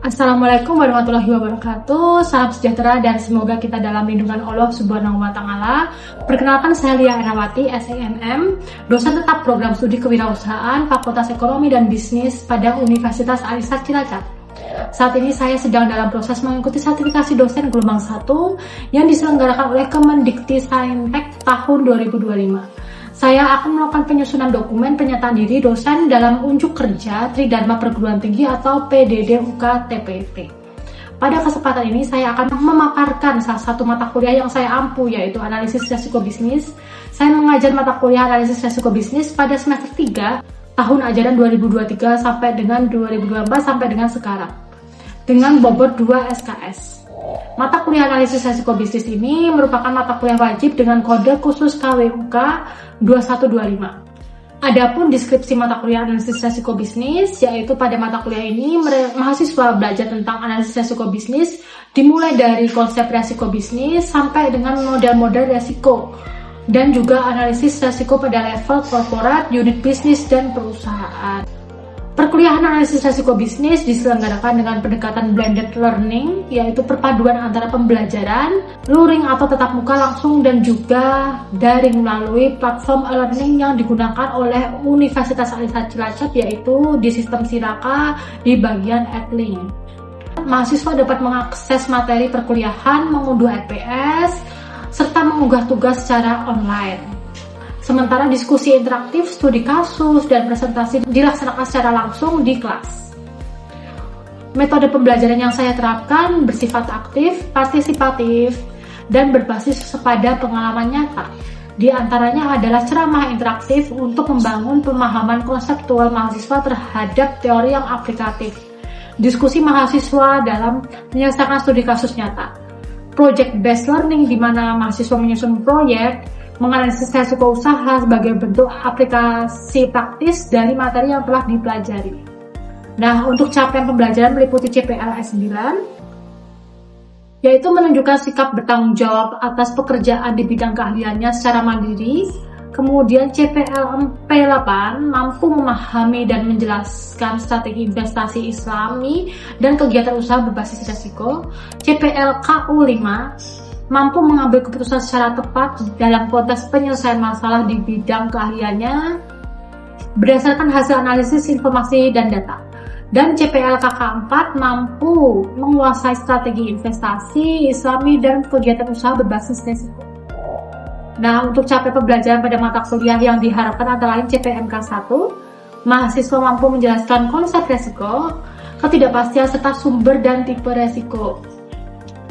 Assalamualaikum warahmatullahi wabarakatuh. Salam sejahtera dan semoga kita dalam lindungan Allah Subhanahu wa Ta'ala. Perkenalkan, saya Lia Erawati, SNM, dosen tetap program studi kewirausahaan Fakultas Ekonomi dan Bisnis pada Universitas Al-Azhar Cilacap. Saat ini saya sedang dalam proses mengikuti sertifikasi dosen gelombang 1 yang diselenggarakan oleh Kemendikti-Saintek tahun 2025. Saya akan melakukan penyusunan dokumen pernyataan diri dosen dalam unjuk kerja Tridharma Perguruan Tinggi atau PDD-UK TPT. Pada kesempatan ini saya akan memaparkan salah satu mata kuliah yang saya ampu, yaitu analisis resiko bisnis. Saya mengajar mata kuliah analisis resiko bisnis pada semester 3 tahun ajaran 2023 sampai dengan 2024 sampai dengan sekarang dengan bobot 2 SKS. Mata kuliah analisis resiko bisnis ini merupakan mata kuliah wajib dengan kode khusus KWUK 2125. Adapun deskripsi mata kuliah analisis resiko bisnis, yaitu pada mata kuliah ini mahasiswa belajar tentang analisis resiko bisnis dimulai dari konsep resiko bisnis sampai dengan model-model resiko dan juga analisis resiko pada level korporat, unit bisnis, dan perusahaan. Perkuliahan analisis resiko bisnis diselenggarakan dengan pendekatan blended learning, yaitu perpaduan antara pembelajaran, luring atau tatap muka langsung dan juga daring melalui platform e-learning yang digunakan oleh Universitas Al-Azhar Cilacap, yaitu di sistem Siraka di bagian Edlink. Mahasiswa dapat mengakses materi perkuliahan, mengunduh RPS, serta mengunggah tugas secara online. Sementara diskusi interaktif, studi kasus, dan presentasi dilaksanakan secara langsung di kelas. Metode pembelajaran yang saya terapkan bersifat aktif, partisipatif, dan berbasis pada pengalaman nyata. Di antaranya adalah ceramah interaktif untuk membangun pemahaman konseptual mahasiswa terhadap teori yang aplikatif. Diskusi mahasiswa dalam menyelesaikan studi kasus nyata. Project-based learning di mana mahasiswa menyusun proyek, menganalisis resiko usaha sebagai bentuk aplikasi praktis dari materi yang telah dipelajari. Nah, untuk capaian pembelajaran meliputi CPLS 9, yaitu menunjukkan sikap bertanggung jawab atas pekerjaan di bidang keahliannya secara mandiri. Kemudian CPLMP 8 mampu memahami dan menjelaskan strategi investasi Islami dan kegiatan usaha berbasis resiko. CPLKU 5 mampu mengambil keputusan secara tepat dalam konteks penyelesaian masalah di bidang keahliannya berdasarkan hasil analisis informasi dan data. Dan CPLKK 4 mampu menguasai strategi investasi Islami dan kegiatan usaha berbasis risiko. Nah, untuk capai pembelajaran pada mata kuliah yang diharapkan antara lain CPMK 1, mahasiswa mampu menjelaskan konsep risiko, ketidakpastian serta sumber dan tipe risiko.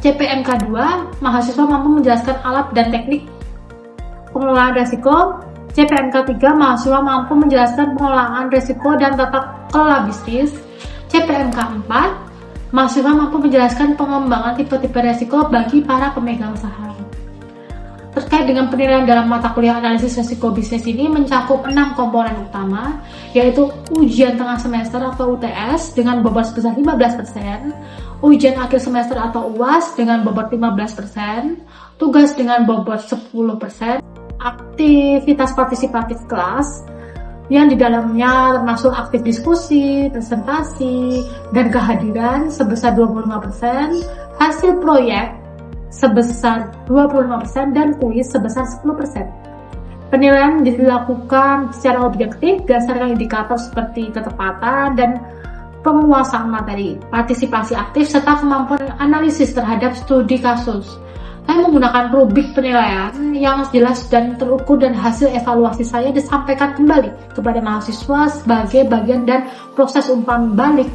CPMK 2, mahasiswa mampu menjelaskan alat dan teknik pengelolaan risiko. CPMK 3, mahasiswa mampu menjelaskan pengelolaan risiko dan tata kelola bisnis. CPMK 4, mahasiswa mampu menjelaskan pengembangan tipe-tipe risiko bagi para pemegang saham. Terkait dengan penilaian dalam mata kuliah analisis risiko bisnis ini mencakup 6 komponen utama, yaitu ujian tengah semester atau UTS dengan bobot sebesar 15%, ujian akhir semester atau UAS dengan bobot 15%, tugas dengan bobot 10%, aktivitas partisipatif kelas yang di dalamnya termasuk aktif diskusi, presentasi, dan kehadiran sebesar 25%, hasil proyek sebesar 25% dan kuis sebesar 10%. Penilaian dilakukan secara objektif berdasarkan indikator seperti ketepatan dan penguasaan materi, partisipasi aktif, serta kemampuan analisis terhadap studi kasus. Saya menggunakan rubrik penilaian yang jelas dan terukur, dan hasil evaluasi saya disampaikan kembali kepada mahasiswa sebagai bagian dan proses umpan balik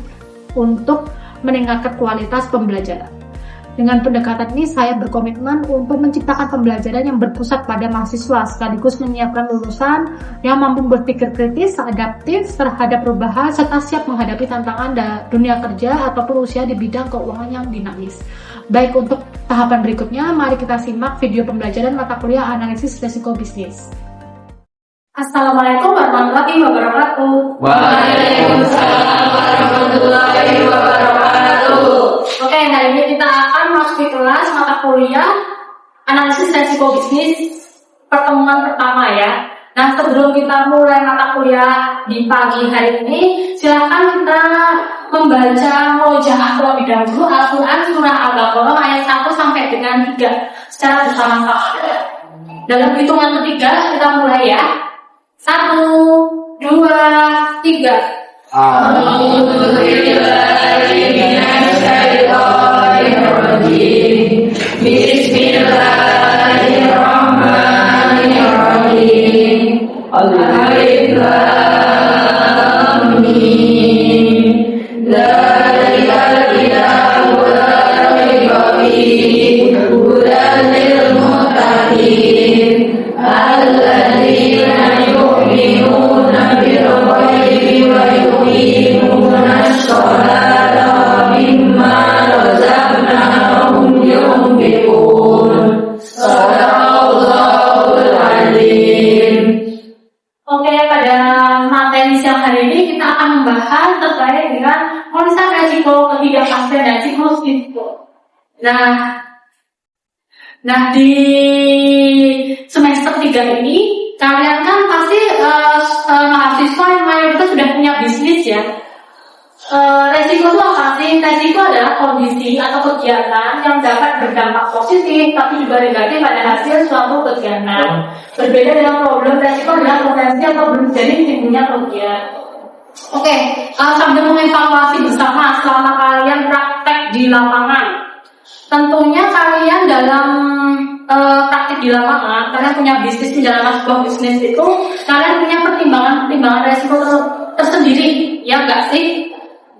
untuk meningkatkan kualitas pembelajaran. Dengan pendekatan ini, saya berkomitmen untuk menciptakan pembelajaran yang berpusat pada mahasiswa, sekaligus menyiapkan lulusan yang mampu berpikir kritis, adaptif terhadap perubahan, serta siap menghadapi tantangan dunia kerja ataupun usia di bidang keuangan yang dinamis. Baik, untuk tahapan berikutnya, mari kita simak video pembelajaran mata kuliah analisis risiko bisnis. Assalamualaikum warahmatullahi wabarakatuh. Waalaikumsalam warahmatullahi wabarakatuh. Oke, hari ini kita akan masuk di kelas mata kuliah analisis resiko bisnis pertemuan pertama ya. Nah, sebelum kita mulai mata kuliah di pagi hari ini, silakan kita membaca murojaah terlebih dahulu Al-Quran surah Al-Baqarah ayat 1 sampai dengan 3 secara bersama-sama. Dalam hitungan ketiga kita mulai ya. 1, 2, 3. Bismillahirrahmanirrahim. Alif Lam Mim. Dzalikal kitabu la raiba fihi hudan lil muttaqin alladzina yu'minuna bil ghaibi wa yuqimuna ash-sholata wa mimma razaqnahum yunfiqun. Shadaqallahul azim. Oke, pada materi siang hari ini kita akan membahas terkait dengan konsep resiko ketidakpastian dan siklus risiko. Nah di semester 3 ini kalian kan pasti mahasiswa yang mayoritas sudah punya bisnis ya. Resiko itu apa sih? Resiko adalah kondisi atau kegiatan yang dapat berdampak positif tapi juga negatif pada hasil suatu kegiatan. Berbeda dengan problem, resiko adalah potensi atau belum jadi timbulnya kerugian. Oke, sambil mengevaluasi bersama selama kalian praktek di lapangan. Tentunya kalian dalam praktik di lapangan, kalian punya bisnis, menjalankan sebuah bisnis itu, kalian punya pertimbangan resiko tersendiri, ya enggak sih?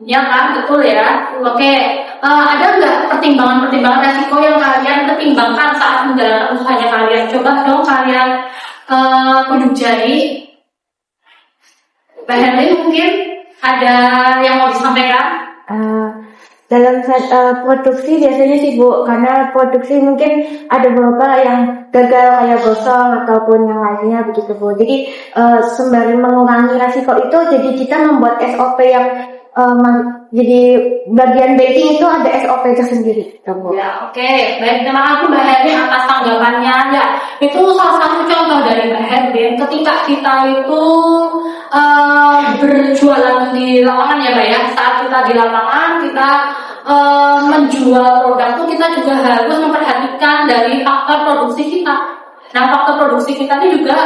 Ya kan, betul ya. Oke, ada nggak pertimbangan resiko yang kalian pertimbangkan saat menjalankan usahanya kalian? Coba dong kalian tunjuk jari. Mbak Henry mungkin ada yang mau disampaikan? Dalam produksi biasanya sih Bu, karena produksi mungkin ada beberapa yang gagal kayak gosong ataupun yang lainnya begitu Bu. Jadi sembari mengurangi resiko itu, jadi kita membuat SOP yang jadi bagian baking itu ada SOP tersendiri, Bu. Ya, oke. Baik, terima kasih Mbak Henry atas tanggapannya. Ya, itu salah satu contoh dari Mbak Henry. Ketika kita itu berjualan di lapangan ya Mbak ya. Saat kita di lapangan, kita menjual produk itu kita juga harus memperhatikan dari faktor produksi kita. Nah, faktor produksi kita ini juga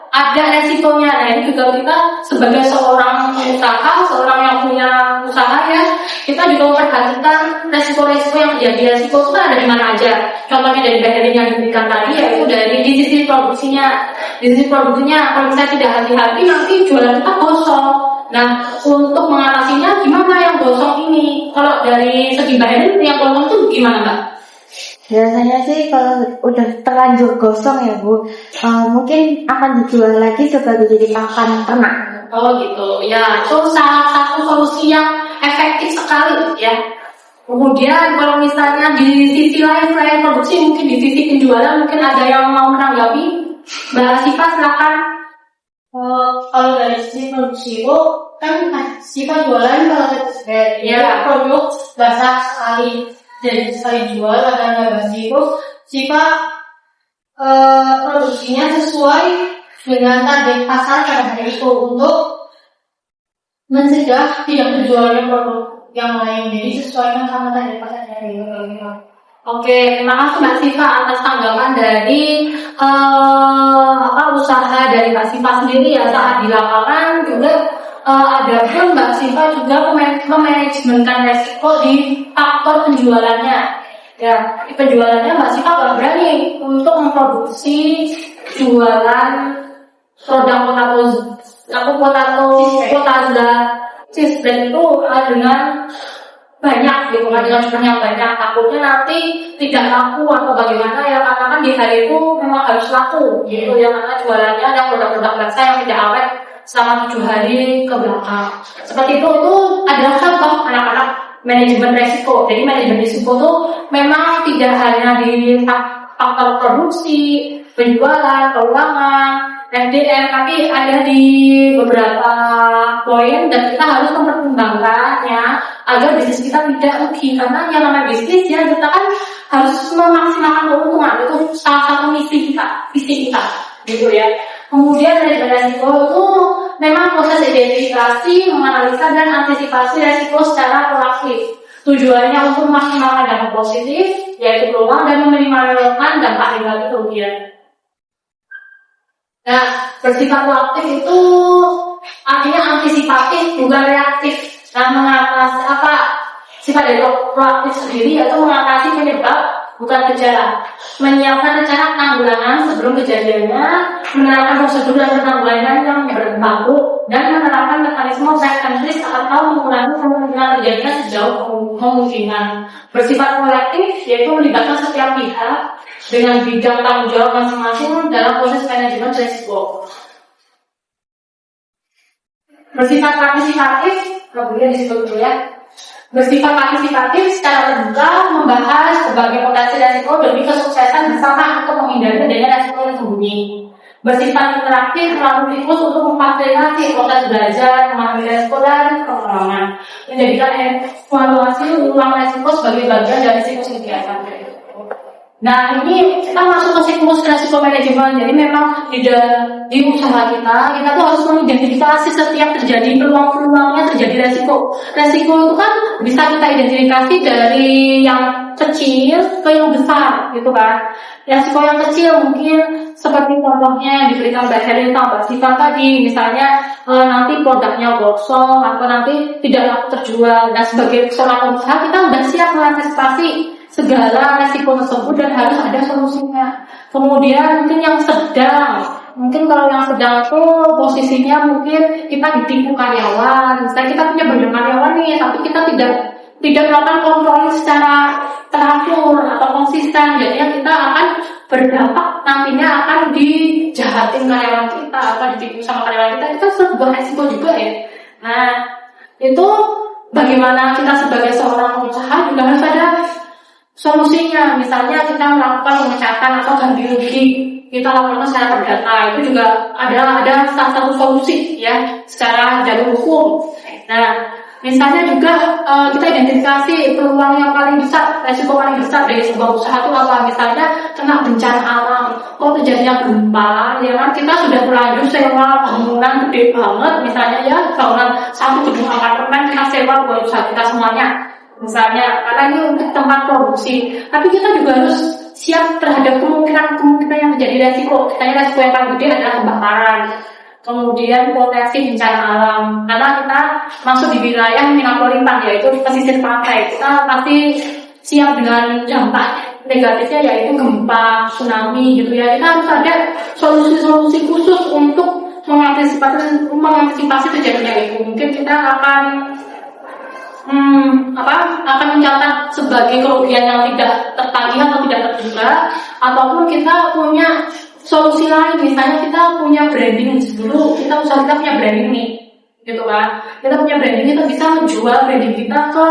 ada resikonya. Nah, ini juga kita sebagai seorang usaha, seorang yang punya usaha ya, kita juga memperhatikan resiko-resiko yang terjadi. Resiko itu kan ada di mana aja. Contohnya dari bahan yang diberikan tadi, yaitu dari di sisi produksinya. Di sisi produksinya, kalau misalnya tidak hati-hati, nanti jualan kita gosong. Nah, untuk mengatasinya gimana yang gosong ini? Kalau dari segi bahan yang gosong itu gimana Mbak? Biasanya sih kalau udah terlanjur gosong ya Bu, mungkin akan dijual lagi sebagai jadi pakan ternak. Oh gitu, ya itu salah satu solusi yang efektif sekali ya. Kemudian kalau misalnya di sisi lain selain produksi, mungkin di sisi penjualan, mungkin ada yang mau menanggapi? Mbak Siva silakan. Kalau dari sisi produksi itu kan Siva jualan kalau Ya. produk basah sekali. Jadi sekali jual agar nggak basi itu Siva produksinya sesuai dengan target pasar pada hari itu untuk mencegah tidak terjualnya produk yang lain. Jadi sesuaikan sama target pasar dari itu. Oke, terima kasih Mbak Siva atas tanggapan dari usaha dari Mbak Siva sendiri ya saat di lapangan juga. Ada pun Mbak Siva juga memanajemenkan resiko di faktor penjualannya. Ya, di penjualannya Mbak Siva nggak berani untuk memproduksi jualan produk potato cheese blend itu dengan banyak gitu kan, dengan jumlah yang banyak. Takutnya nanti tidak laku atau bagaimana ya, karena kan di hari itu memang harus laku gitu ya, karena jualannya ada produk-produk basah yang tidak awet selama 7 hari ke belakang. Seperti itu adalah contoh anak-anak manajemen resiko. Jadi manajemen resiko itu memang tidak hanya di faktor produksi, penjualan, keuangan, SDM, tapi ada di beberapa poin dan kita harus mempertimbangkannya agar bisnis kita tidak rugi. Karena yang namanya bisnis ya kita kan harus memaksimalkan keuntungan, itu salah satu misi kita, visi kita, gitu ya. Kemudian manajemen resiko itu memang proses identifikasi, menganalisa dan antisipasi resiko secara proaktif. Tujuannya untuk memaksimalkan dampak positif, yaitu peluang dan meminimalkan dampak negatif kerugian. Nah, bersifat proaktif itu artinya antisipatif, bukan reaktif. Nah, mengatasi apa sifat dari proaktif sendiri yaitu mengatasi penyebab bukan gejala, menyiapkan rencana penanggulangan sebelum kejadiannya, menerapkan prosedur dan penanggulangan yang berlaku, dan menerapkan mekanisme preventif atau mengurangi kemungkinan terjadinya sejauh kemungkinan. Bersifat kolektif yaitu melibatkan setiap pihak dengan bidang tanggung jawab masing-masing dalam proses manajemen risiko. Bersifat partisipatif, kemudian disebut dulu ya. Bersifat partisipatif secara terbuka membahas berbagai potensi resiko demi kesuksesan bersama untuk menghindari adanya resiko yang sembunyi. Bersifat interaktif melalui siklus untuk memfasilitasi proses belajar, memahami resiko dan pengalaman, menjadikan evaluasi ulang resiko sebagai bagian dari siklus kegiatan. Nah, ini kita masuk ke siklus resiko manajemen. Jadi memang di usaha kita tuh harus mengidentifikasi setiap terjadi peluang-peluangnya terjadi resiko. Resiko itu kan bisa kita identifikasi dari yang kecil ke yang besar, gitu kan. Resiko yang kecil mungkin seperti contohnya yang diberikan Mbak Herlin sama Mbak Siva tadi, misalnya nanti produknya gosong atau nanti tidak laku terjual. Dan sebagai seorang pengusaha kita udah siap mengantisipasi segala resiko tersebut dan harus ada solusinya. Kemudian mungkin yang sedang, mungkin kalau yang sedang itu posisinya mungkin kita ditipu karyawan. Misalnya kita punya banyak karyawan nih, tapi kita tidak melakukan kontrol secara teratur atau konsisten. Jadi kita akan berdampak nantinya akan dijahatin karyawan kita, akan ditipu sama karyawan kita. Itu sebuah resiko juga ya. Nah, itu bagaimana kita sebagai seorang pengusaha juga harus ada solusinya. Misalnya kita melakukan pemecatan atau ganti rugi, kita lakukan secara perdata, itu juga ada salah satu solusi ya secara jalur hukum. Nah, misalnya juga kita identifikasi peluang yang paling besar, resiko paling besar dari sebuah usaha itu apa? Misalnya kena bencana alam, terjadinya gempa, ya kan kita sudah terlanjur sewa bangunan gede banget, misalnya ya bangunan satu gedung apartemen kita sewa buat usaha kita semuanya. Misalnya, karena ini untuk tempat produksi, tapi kita juga harus siap terhadap kemungkinan yang terjadi resiko. Misalnya resiko yang paling gede adalah kebakaran, kemudian potensi bencana alam. Karena kita masuk di wilayah Minangkabau, yaitu di pesisir pantai, kita pasti siap dengan dampak negatifnya yaitu gempa, tsunami gitu ya. Kita harus ada solusi-solusi khusus untuk mengantisipasi terjadinya itu. Mungkin kita akan mencatat sebagai kerugian yang tidak tertagih atau tidak terduga, ataupun kita punya solusi lain. Misalnya kita punya branding dulu, kita punya branding nih, gitu kan. Kita punya branding, kita bisa menjual branding kita ke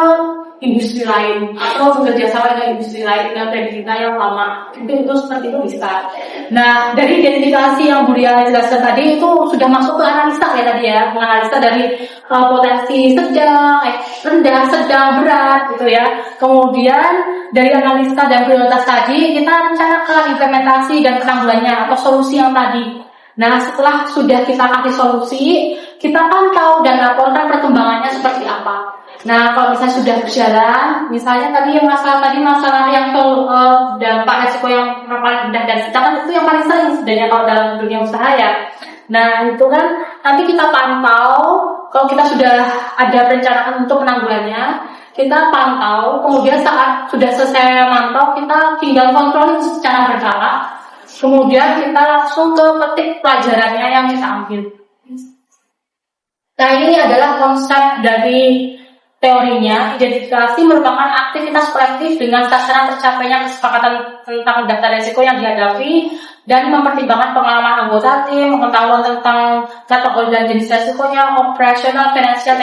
industri lain atau bekerja sama dengan industri lain dengan branding kita yang lama. Mungkin itu seperti itu bisa. Nah, dari identifikasi yang Bu Ria jelaskan tadi itu sudah masuk ke analisa ya tadi ya, menganalisa dari potensi sedang, rendah, sedang, berat gitu ya. Kemudian dari analisa dan prioritas tadi kita rencanakan implementasi dan penanggulangannya atau solusi yang tadi. Nah, setelah sudah kita kasih solusi, kita pantau dan laporkan perkembangannya seperti apa. Nah, kalau misalnya sudah berjalan, misalnya tadi masalah yang dampak resiko yang paling rendah dan sedang, itu yang paling sering sebenarnya kalau dalam dunia usaha ya. Nah, itu kan nanti kita pantau, kalau kita sudah ada perencanaan untuk penanggulangannya, kita pantau, kemudian saat sudah selesai mantau, kita tinggal kontrol secara berkala, kemudian kita langsung ke petik pelajarannya yang kita ambil. Nah, ini adalah konsep dari teorinya. Identifikasi merupakan aktivitas kolektif dengan sasaran tercapainya kesepakatan tentang daftar risiko yang dihadapi dan mempertimbangkan pengalaman anggota tim, pengetahuan tentang kategori dan jenis risikonya, operasional, finansial,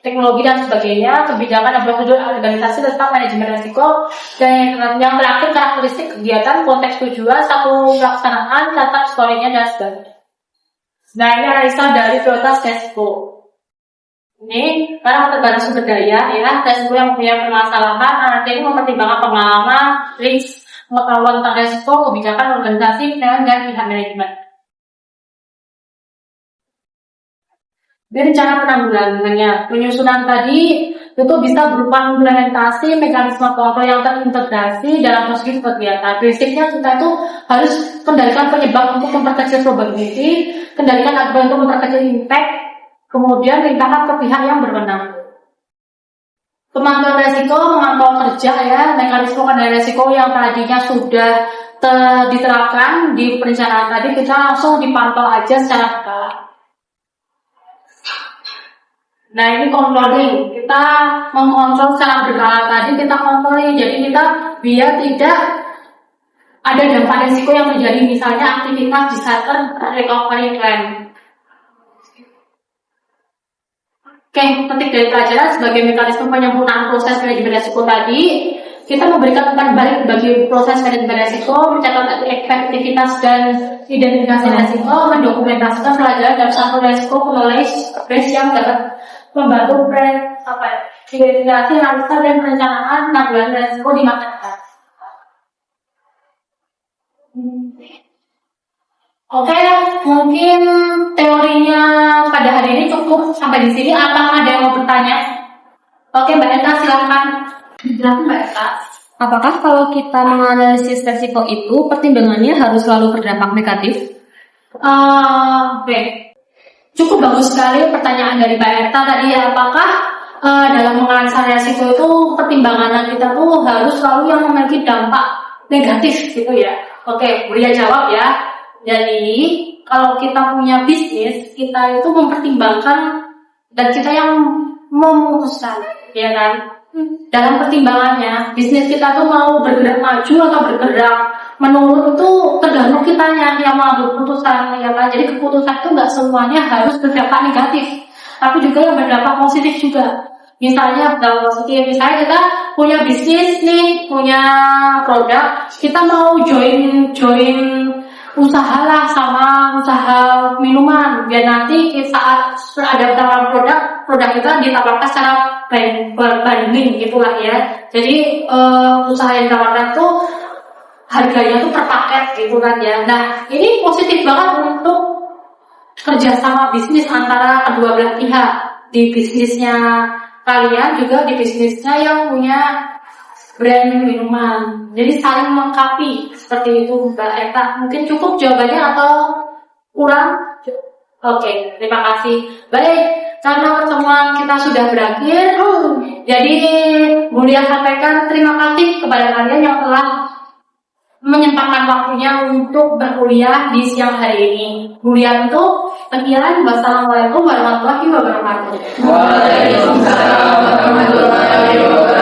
teknologi dan sebagainya, kebijakan dan prosedur organisasi tentang manajemen risiko, dan yang terakhir karakteristik kegiatan, konteks tujuan, satu pelaksanaan, catat skornya dan sebagainya. Nah, ini analisa dari prioritas risiko. Ini karena terbatas sumber daya ya, resiko yang punya permasalahan, ini mempertimbangkan pengalaman, risk, pengetahuan tentang resiko, kebijakan organisasi, dan pihak manajemen. Ini rencana penanggulangannya. Penyusunan tadi itu bisa berupa implementasi mekanisme kontrol yang terintegrasi dalam prosedur kegiatan. Prinsipnya kita itu harus kendalikan penyebab untuk memperkecil probability, kendalikan akibat untuk memperkecil impact, kemudian limpahkan ke pihak yang berwenang. Pemantauan resiko, memantau kerja ya, mekanisme kendali resiko yang tadinya sudah diterapkan di perencanaan tadi, kita langsung dipantau aja secara berkala. Nah ini controlling, kita mengontrol secara berkala tadi, kita controlling, jadi kita biar tidak ada dampak risiko yang terjadi, misalnya aktivitas disaster recovery plan. Oke, petik dari pelajaran sebagai mekanisme penyempurnaan proses manajemen risiko tadi, kita memberikan umpan balik bagi proses manajemen risiko, mencatat efektivitas dan identifikasi risiko, mendokumentasikan pelajaran dan sampel risiko knowledge base yang dapat membantu identifikasi, analisa dan perencanaan penanggulangan risiko di masyarakat. Oke, mungkin teorinya pada hari ini cukup sampai di sini. Apakah ada yang mau bertanya? Oke, Mbak Eta silakan. Silakan Mbak Eta. Apakah kalau kita menganalisis resiko itu pertimbangannya harus selalu berdampak negatif? Oke. Cukup bagus sekali pertanyaan dari Mbak Eta tadi. Apakah dalam menganalisa resiko itu pertimbangan kita tuh harus selalu yang memiliki dampak negatif gitu ya? Oke, Buria jawab ya. Jadi kalau kita punya bisnis, kita itu mempertimbangkan dan kita yang memutuskan, ya kan? Dalam pertimbangannya, bisnis kita tuh mau bergerak maju atau bergerak menurun itu tergantung kitanya yang mengambil keputusan, ya kan? Jadi keputusan itu nggak semuanya harus berdampak negatif, tapi juga yang berdampak positif juga. Misalnya berdampak positif, misalnya kita punya bisnis nih, punya produk, kita mau join usahalah sama usaha minuman, biar nanti saat ada tawaran produk kita ditawarkan secara berbanding gitulah ya. Jadi usaha yang ditawarkan tuh harganya tuh per paket gitu kan ya. Nah ini positif banget untuk kerjasama bisnis antara kedua belah pihak, di bisnisnya kalian juga di bisnisnya yang punya brand minuman. Jadi saling melengkapi seperti itu Mbak Eta. Mungkin cukup jawabannya atau kurang? Oke, terima kasih. Baik, karena pertemuan kita sudah berakhir, jadi Bulia sampaikan terima kasih kepada kalian yang telah menyempatkan waktunya untuk berkuliah di siang hari ini. Bulia untuk sekian. Wassalamualaikum warahmatullahi wabarakatuh. Waalaikumsalam warahmatullahi wabarakatuh.